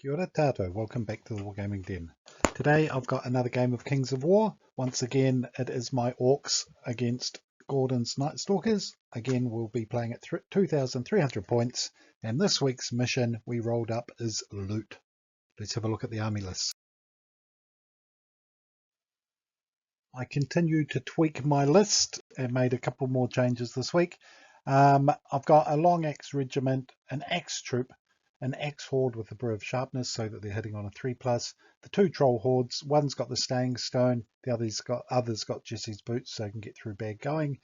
Kia ora tātou, welcome back to the Wargaming Den. Today I've got another game of Kings of War. Once again it is my Orcs against Gordon's Nightstalkers. Again we'll be playing at 2,300 points, and this week's mission we rolled up is loot. Let's have a look at the army list. I continue to tweak my list and made a couple more changes this week. I've got a long axe regiment, an axe troop, an axe horde with a brew of sharpness so that they're hitting on a 3+, the two troll hordes, one's got the staying stone, the other's got Jesse's boots so they can get through bad going,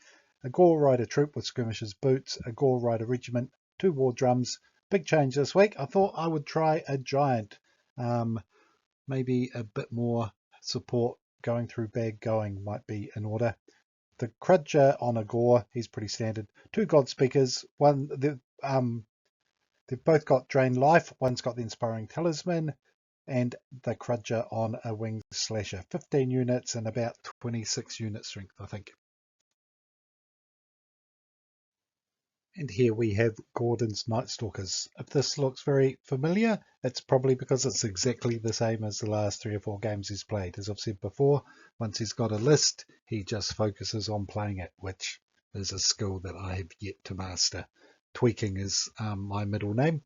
a Gore rider troop with skirmishers boots, a Gore rider regiment, two war drums. Big change this week. I thought I would try a giant, maybe a bit more support going through bad going might be in order. The Crudger on a Gore, he's pretty standard. Two God Speakers, they've both got Drain Life, one's got the Inspiring Talisman, and the Crudger on a Winged Slasher. 15 units and about 26 unit strength, I think. And here we have Gordon's Nightstalkers. If this looks very familiar, it's probably because it's exactly the same as the last 3 or 4 games he's played. As I've said before, once he's got a list, he just focuses on playing it, which is a skill that I have yet to master. Tweaking is my middle name.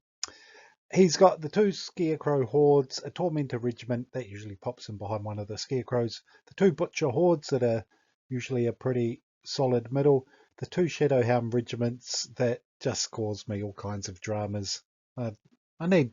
He's got the two Scarecrow hordes, a Tormentor regiment that usually pops in behind one of the Scarecrows, the two Butcher hordes that are usually a pretty solid middle, the two Shadowhound regiments that just cause me all kinds of dramas. I need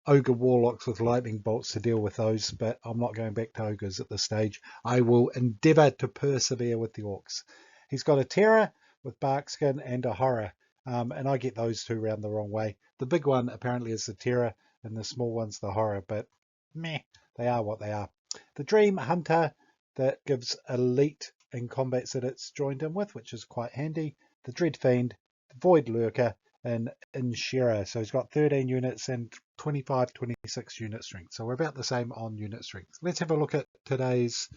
Ogre Warlocks with lightning bolts to deal with those, but I'm not going back to Ogres at this stage. I will endeavour to persevere with the Orcs. He's got a Terror with Barkskin and a Horror, and I get those two round the wrong way. The big one apparently is the Terror, and the small one's the Horror, but meh, they are what they are. The Dream Hunter that gives elite in combats that it's joined in with, which is quite handy. The Dread Fiend, the Void Lurker, and Inshira. So he's got 13 units and 26 unit strength. So we're about the same on unit strength. Let's have a look at today's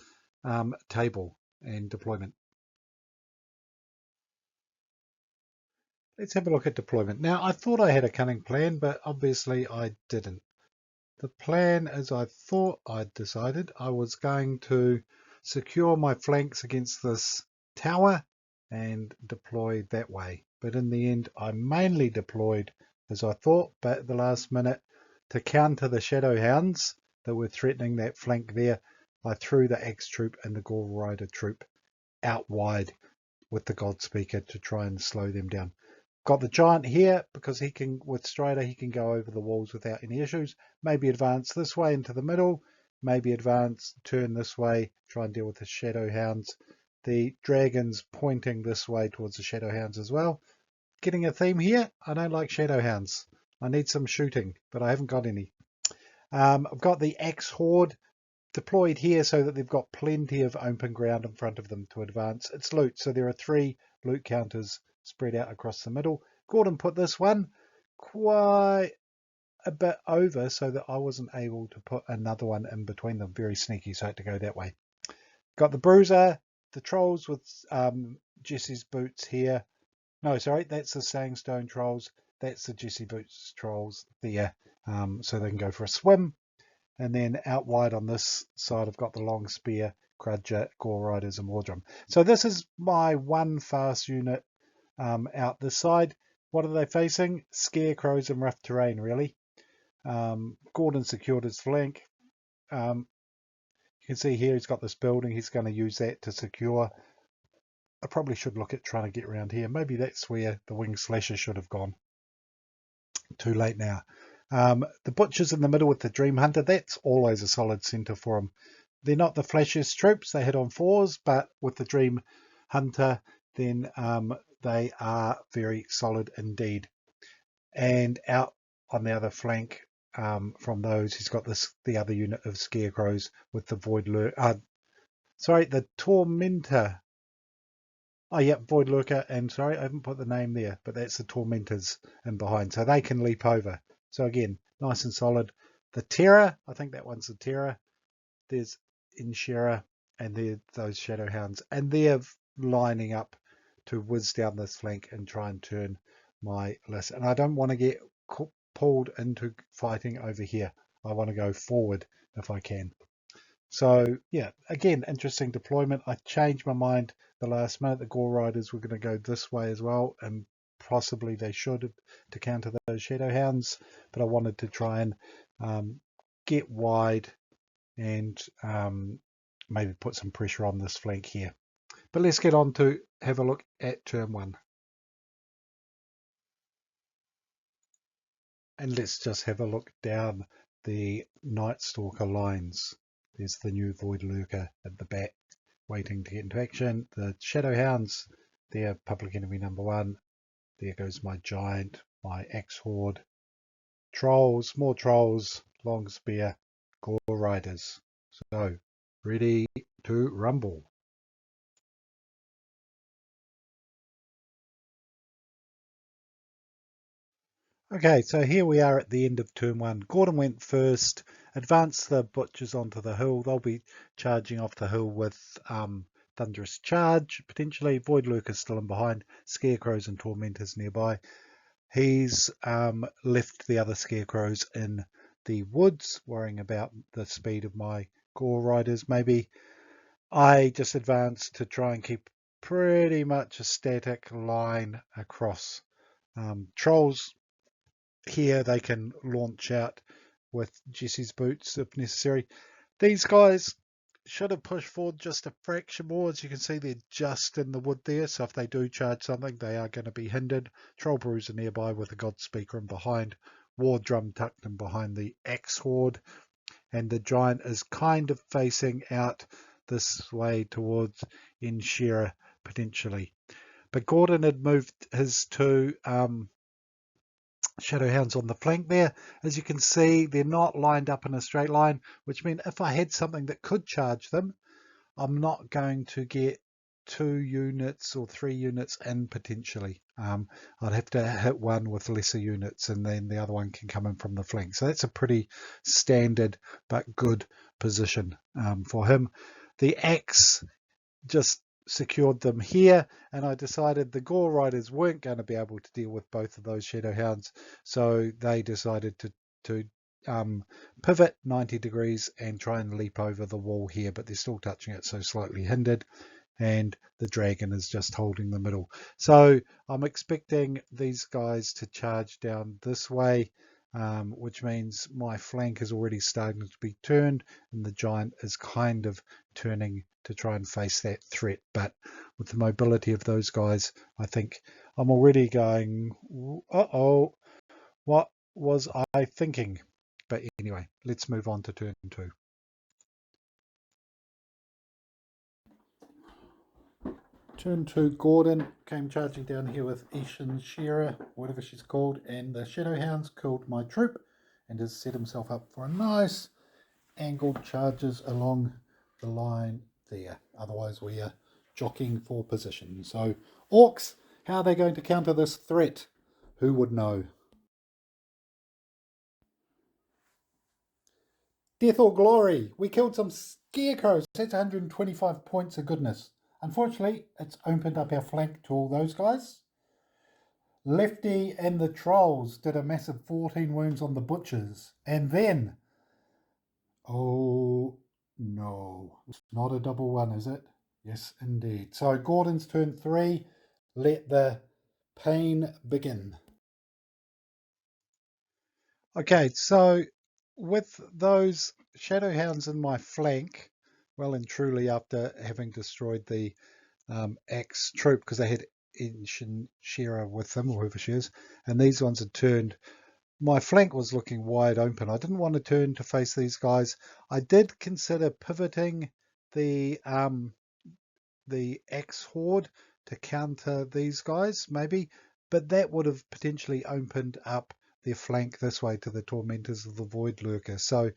table and deployment. Let's have a look at deployment. Now, I thought I had a cunning plan, but obviously I didn't. The plan, as I thought I'd decided, I was going to secure my flanks against this tower and deploy that way. But in the end, I mainly deployed as I thought, but at the last minute, to counter the Shadowhounds that were threatening that flank there, I threw the Axe troop and the Gore Rider troop out wide with the God Speaker to try and slow them down. Got the Giant here because he can, with Strider, he can go over the walls without any issues. Maybe advance this way into the middle, maybe advance, turn this way, try and deal with the Shadowhounds. The Dragons pointing this way towards the Shadowhounds as well. Getting a theme here, I don't like Shadowhounds. I need some shooting, but I haven't got any. I've got the Axe Horde deployed here so that they've got plenty of open ground in front of them to advance. It's loot, so there are 3 loot counters spread out across the middle. Gordon put this one quite a bit over so that I wasn't able to put another one in between them. Very sneaky, so I had to go that way. Got the Bruiser, the Trolls with Jesse's boots here. No, sorry, that's the Sandstone Trolls. That's the Jesse Boots Trolls there, so they can go for a swim. And then out wide on this side, I've got the Long Spear, Crudger, Gore Riders, and War Drum. So this is my one fast unit out this side. What are they facing? Scarecrows and rough terrain, really. Gordon secured his flank. You can see here he's got this building. He's going to use that to secure. I probably should look at trying to get around here. Maybe that's where the Winged Slasher should have gone. Too late now. The Butchers in the middle with the Dream Hunter, that's always a solid centre for them. They're not the flashiest troops. They hit on 4s, but with the Dream Hunter, then they are very solid indeed. And out on the other flank from those, he's got the other unit of Scarecrows with the Void Lurker. The Tormentor. Oh, yeah, Void Lurker, and sorry, I haven't put the name there, but that's the Tormentors in behind, so they can leap over. So again, nice and solid. The Terror, I think that one's the Terror. There's Inshira, and they're those Shadowhounds, and they're lining up to whiz down this flank and try and turn my list. And I don't want to get pulled into fighting over here. I want to go forward if I can. So yeah, again, interesting deployment. I changed my mind the last minute. The Gore Riders were going to go this way as well, and possibly they should to counter those Shadow Hounds, but I wanted to try and get wide and maybe put some pressure on this flank here. But let's get on to have a look at turn one. And let's just have a look down the Nightstalker lines. There's the new Void Lurker at the back, waiting to get into action. The Shadow Hounds, they're public enemy number one. There goes my Giant, my Axe Horde. Trolls, more Trolls, Long Spear, Gore Riders. So, ready to rumble. Okay, so here we are at the end of turn one. Gordon went first, advanced the Butchers onto the hill. They'll be charging off the hill with Thunderous Charge, potentially. Void Lurkers still in behind, Scarecrows and Tormentors nearby. He's left the other Scarecrows in the woods, worrying about the speed of my Gore Riders. Maybe I just advanced to try and keep pretty much a static line across. Trolls here, they can launch out with Jesse's boots if necessary. These guys should have pushed forward just a fraction more. As you can see, they're just in the wood there, so if they do charge something, they are going to be hindered. Troll Bruiser nearby with a God Speaker in behind. War Drum tucked in behind the Axe Horde, and the Giant is kind of facing out this way towards Inshira potentially. But Gordon had moved his two Shadow Hounds on the flank there. As you can see, they're not lined up in a straight line, which means if I had something that could charge them, I'm not going to get 2 units or 3 units in potentially. I'd have to hit one with lesser units, and then the other one can come in from the flank. So that's a pretty standard but good position for him. The axe just secured them here, and I decided the Gore Riders weren't going to be able to deal with both of those Shadow Hounds, so they decided to pivot 90 degrees and try and leap over the wall here, but they're still touching it, so slightly hindered, and the dragon is just holding the middle. So I'm expecting these guys to charge down this way, which means my flank is already starting to be turned, and the Giant is kind of turning to try and face that threat. But with the mobility of those guys, I think I'm already going, uh-oh, what was I thinking? But anyway, let's move on to turn two. Turn two, Gordon came charging down here with Ishin Shira, whatever she's called, and the Shadow Hounds killed my troop and has set himself up for a nice angled charges along the line there. Otherwise we are jockeying for position. So Orcs, how are they going to counter this threat? Who would know? Death or glory. We killed some scarecrows. That's 125 points of goodness. Unfortunately, it's opened up our flank to all those guys. Lefty and the trolls did a massive 14 wounds on the butchers. And then, oh no, it's not a double one, is it? Yes, indeed. So Gordon's turn 3. Let the pain begin. Okay, so with those Shadow Hounds in my flank, well and truly after having destroyed the Axe troop, because they had Shira with them, or whoever she is, and these ones had turned, my flank was looking wide open. I didn't want to turn to face these guys. I did consider pivoting the Axe Horde to counter these guys, maybe, but that would have potentially opened up their flank this way to the Tormentors of the Void Lurker. So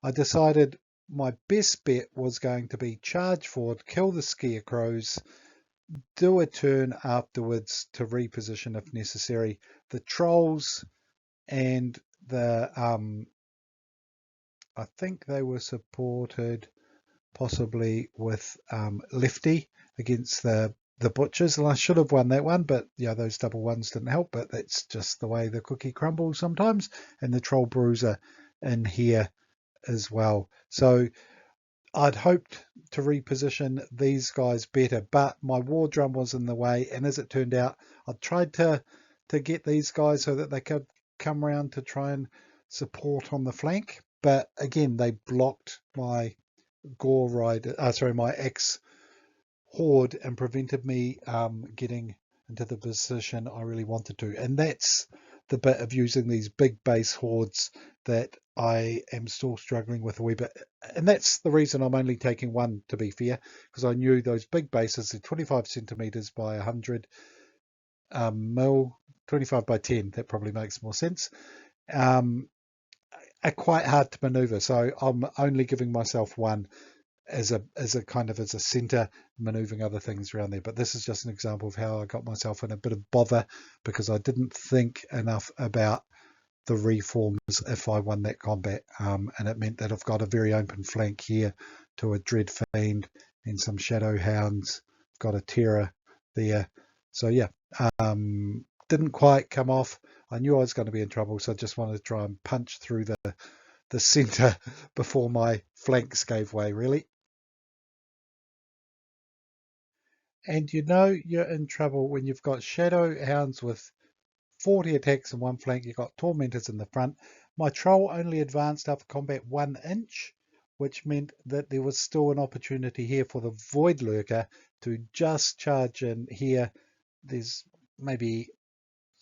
I decided my best bet was going to be charge forward, kill the Scarecrows, do a turn afterwards to reposition if necessary. The Trolls and the I think they were supported possibly with Lefty against the the butchers, and I should have won that one, but yeah, those double ones didn't help. But that's just the way the cookie crumbles sometimes. And the troll bruiser in here as well. So I'd hoped to reposition these guys better, but my war drum was in the way, and as it turned out, I tried to get these guys so that they could come around to try and support on the flank, but again they blocked my gore rider, my X horde, and prevented me getting into the position I really wanted to. And that's the bit of using these big base hordes that I am still struggling with a wee bit. And that's the reason I'm only taking one, to be fair, because I knew those big bases are 25 centimeters by 100 mil, 25 by 10, that probably makes more sense, um, are quite hard to maneuver. So I'm only giving myself one as a kind of as a center, maneuvering other things around there. But this is just an example of how I got myself in a bit of bother because I didn't think enough about the reforms if I won that combat, and it meant that I've got a very open flank here to a Dread Fiend and some Shadow Hounds. I've got a Terror there, so yeah, didn't quite come off. I knew I was going to be in trouble, so I just wanted to try and punch through the center before my flanks gave way, really. And you know you're in trouble when you've got Shadow Hounds with 40 attacks in one flank, you've got Tormentors in the front. My Troll only advanced after combat 1 inch, which meant that there was still an opportunity here for the Void Lurker to just charge in here. There's maybe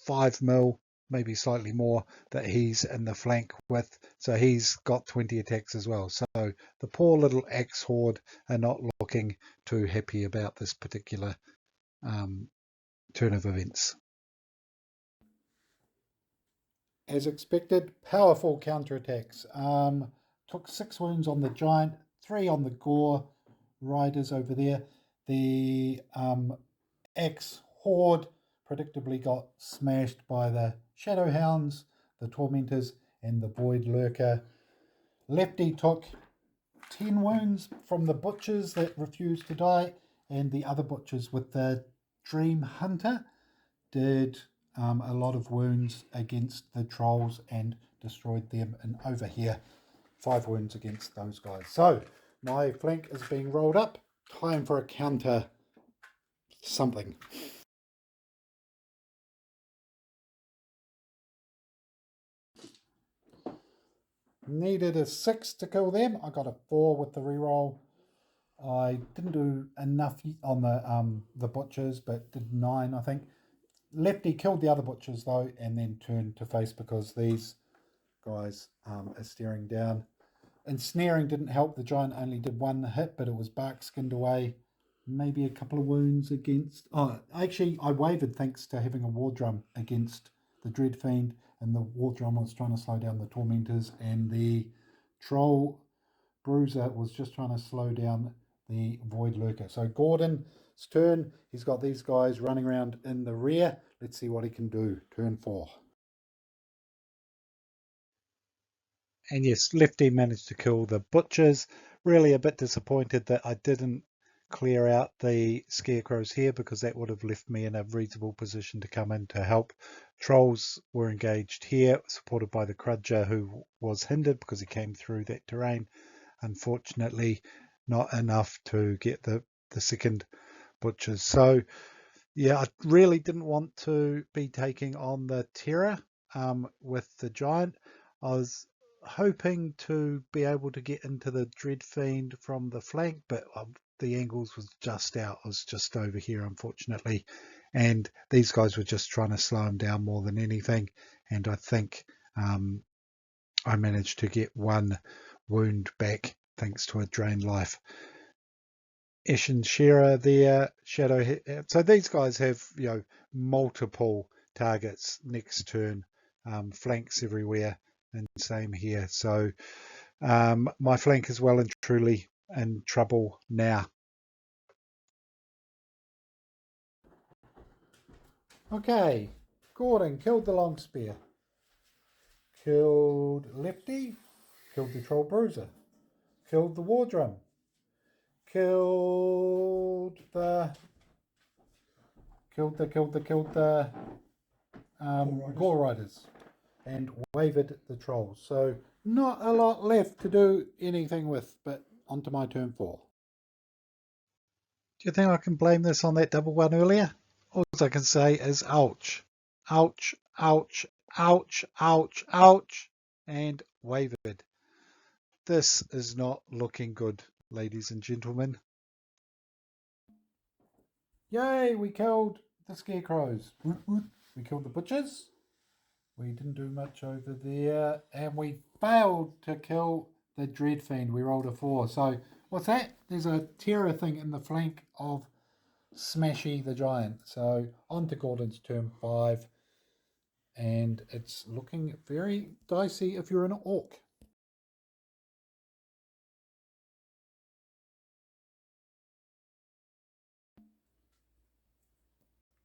5 mil, maybe slightly more, that he's in the flank with. So he's got 20 attacks as well. So the poor little Axe Horde are not looking too happy about this particular turn of events. As expected, powerful counterattacks. Took 6 wounds on the giant, 3 on the gore riders over there. The X Horde predictably got smashed by the Shadow Hounds, the Tormentors, and the Void Lurker. Lefty took 10 wounds from the Butchers that refused to die, and the other Butchers with the Dream Hunter did a lot of wounds against the Trolls and destroyed them. And over here, 5 wounds against those guys. So my flank is being rolled up. Time for a counter something. Needed a 6 to kill them. I got a 4 with the reroll. I didn't do enough on the Butchers, but did 9, I think. Lefty killed the other Butchers though, and then turned to face because these guys are staring down. Ensnaring didn't help. The giant only did 1 hit, but it was bark skinned away. Maybe a couple of wounds against. Oh, actually, I wavered thanks to having a war drum against the Dread Fiend, and the war drum was trying to slow down the Tormentors, and the Troll Bruiser was just trying to slow down the Void Lurker. So Gordon's turn. He's got these guys running around in the rear. Let's see what he can do. Turn 4. And yes, Lefty managed to kill the Butchers. Really a bit disappointed that I didn't clear out the Scarecrows here because that would have left me in a reasonable position to come in to help. Trolls were engaged here, supported by the Crudger, who was hindered because he came through that terrain. Unfortunately, not enough to get the second Butchers. So yeah, I really didn't want to be taking on the Terror with the Giant. I was hoping to be able to get into the Dread Fiend from the flank, but the angles was just out. I was just over here, unfortunately. And these guys were just trying to slow him down more than anything. And I think I managed to get 1 wound back thanks to a drain life. Ish and Shira there, Shadow. So these guys have, multiple targets next turn, flanks everywhere, and same here. So my flank is well and truly in trouble now. Okay, Gordon killed the long spear, killed Lefty, killed the Troll Bruiser, killed the War Drum, killed the killed the Gore Riders and wavered the trolls. So not a lot left to do anything with, but onto my turn 4. Do you think I can blame this on that double one earlier? All I can say is ouch. Ouch, ouch, ouch, ouch, ouch, and wavered. This is not looking good, ladies and gentlemen. Yay, we killed the scarecrows. We killed the butchers. We didn't do much over there. And we failed to kill the Dreadfiend. We rolled a 4. So what's that? There's a terror thing in the flank of Smashy the Giant. So on to Gordon's turn 5. And it's looking very dicey if you're an orc.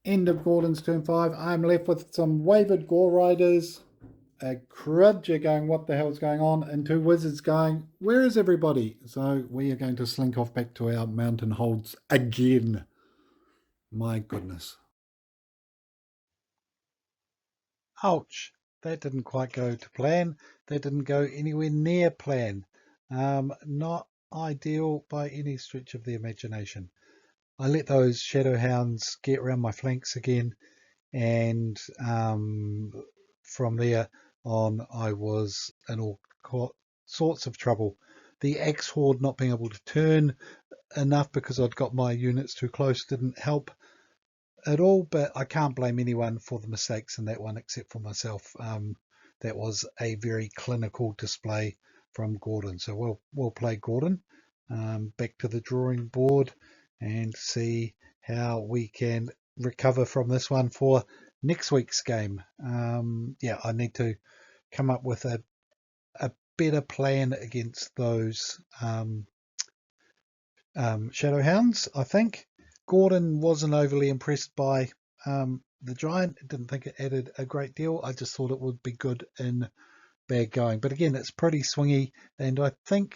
End of Gordon's turn 5. I'm left with some wavered Gore Riders, a Crudger going, what the hell's going on? And 2 Wizards going, where is everybody? So we are going to slink off back to our mountain holds again. My goodness. Ouch. That didn't quite go to plan. That didn't go anywhere near plan. Not ideal by any stretch of the imagination. I let those Shadow Hounds get around my flanks again, and from there on I was in all sorts of trouble. The Axe Horde not being able to turn enough because I'd got my units too close didn't help at all, but I can't blame anyone for the mistakes in that one except for myself. That was a very clinical display from Gordon. So we'll play Gordon. Back to the drawing board and see how we can recover from this one for next week's game. Yeah, I need to come up with a better plan against those Shadow Hounds, I think. Gordon wasn't overly impressed by the Giant. I didn't think it added a great deal. I just thought it would be good in bad going. But again, it's pretty swingy. And I think,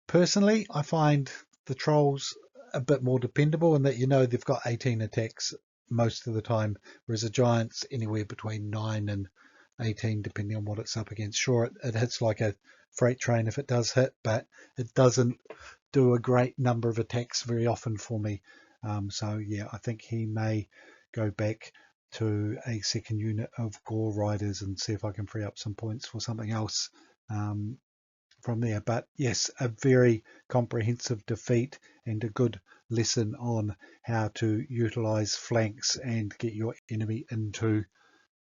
personally, I find the Trolls a bit more dependable in that they've got 18 attacks most of the time, whereas the Giant's anywhere between 9 and 18, depending on what it's up against. Sure, it hits like a freight train if it does hit, but it doesn't do a great number of attacks very often for me. So yeah, I think he may go back to a second unit of Gore Riders and see if I can free up some points for something else from there. But yes, a very comprehensive defeat and a good lesson on how to utilize flanks and get your enemy into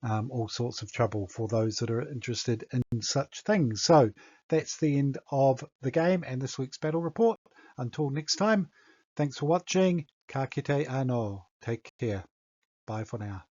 all sorts of trouble for those that are interested in such things. So that's the end of the game and this week's battle report. Until next time, thanks for watching. Ka kite anō. Take care. Bye for now.